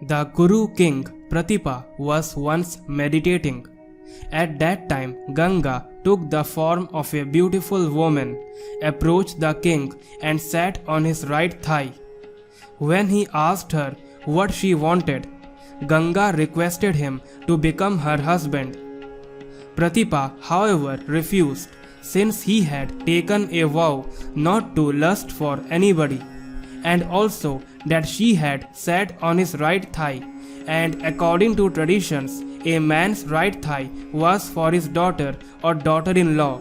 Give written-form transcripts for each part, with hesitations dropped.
The Kuru king Pratipa was once meditating. At that time, Ganga took the form of a beautiful woman, approached the king, and sat on his right thigh. When he asked her what she wanted, Ganga requested him to become her husband. Pratipa, however, refused, since he had taken a vow not to lust for anybody, and also that she had sat on his right thigh, and according to traditions, a man's right thigh was for his daughter or daughter-in-law,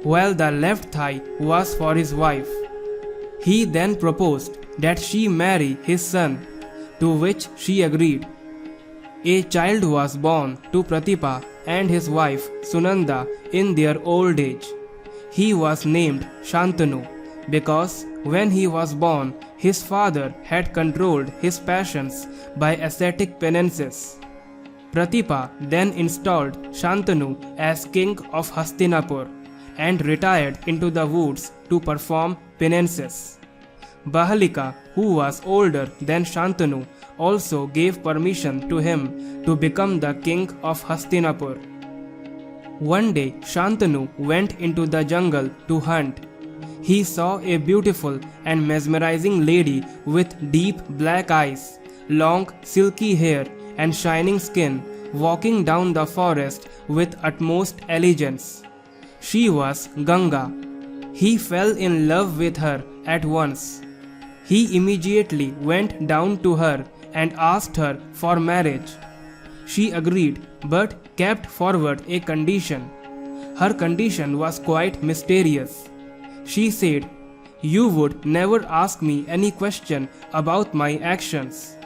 while the left thigh was for his wife. He then proposed that she marry his son, to which she agreed. A child was born to Pratipa and his wife Sunanda in their old age. He was named Shantanu because when he was born, his father had controlled his passions by ascetic penances. Pratipa then installed Shantanu as king of Hastinapura and retired into the woods to perform penances. Bahlika, who was older than Shantanu, also gave permission to him to become the king of Hastinapura. One day, Shantanu went into the jungle to hunt. He saw a beautiful and mesmerizing lady with deep black eyes, long silky hair, and shining skin walking down the forest with utmost elegance. She was Ganga. He fell in love with her at once. He immediately went down to her and asked her for marriage. She agreed but kept forward a condition. Her condition was quite mysterious. She said, "You would never ask me any question about my actions.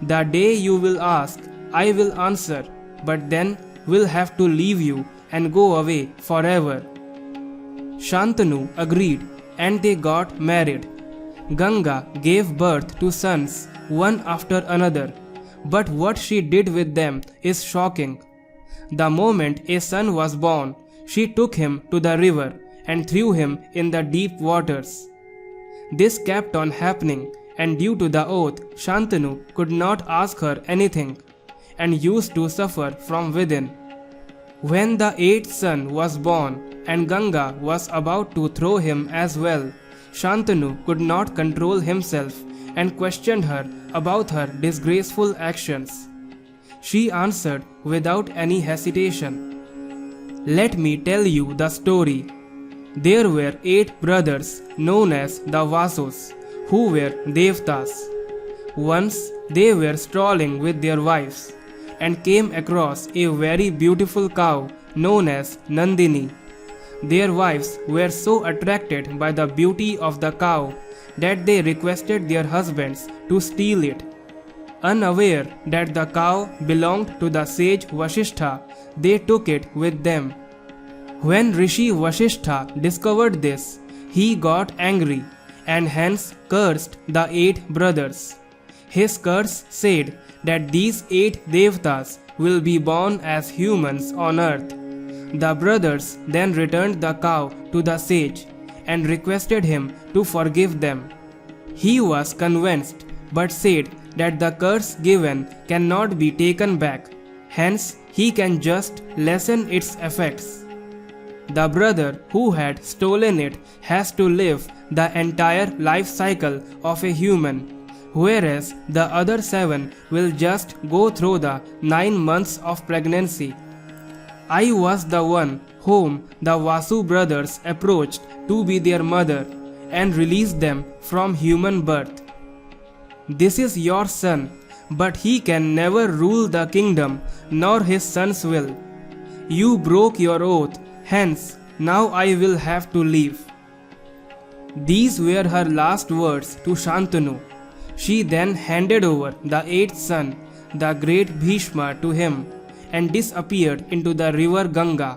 The day you will ask, I will answer, but then will have to leave you and go away forever." Shantanu agreed and they got married. Ganga gave birth to sons one after another, but what she did with them is shocking. The moment a son was born, she took him to the river and threw him in the deep waters. This kept on happening, and due to the oath, Shantanu could not ask her anything and used to suffer from within. When the eighth son was born and Ganga was about to throw him as well, Shantanu could not control himself and questioned her about her disgraceful actions. She answered without any hesitation, "Let me tell you the story. There were 8 brothers known as the Vasus, who were Devtas. Once they were strolling with their wives and came across a very beautiful cow known as Nandini. Their wives were so attracted by the beauty of the cow that they requested their husbands to steal it. Unaware that the cow belonged to the sage Vasishtha, they took it with them. When Rishi Vasishtha discovered this, he got angry and hence cursed the 8 brothers. His curse said that these 8 Devtas will be born as humans on earth. The brothers then returned the cow to the sage and requested him to forgive them. He was convinced but said that the curse given cannot be taken back, hence he can just lessen its effects. The brother who had stolen it has to live the entire life cycle of a human, whereas the other 7 will just go through the 9 months of pregnancy. I was the one whom the Vasu brothers approached to be their mother and released them from human birth. This is your son, but he can never rule the kingdom, nor his sons will. You broke your oath, hence now I will have to leave." These were her last words to Shantanu. She then handed over the 8th son, the great Bhishma, to him and disappeared into the river Ganga.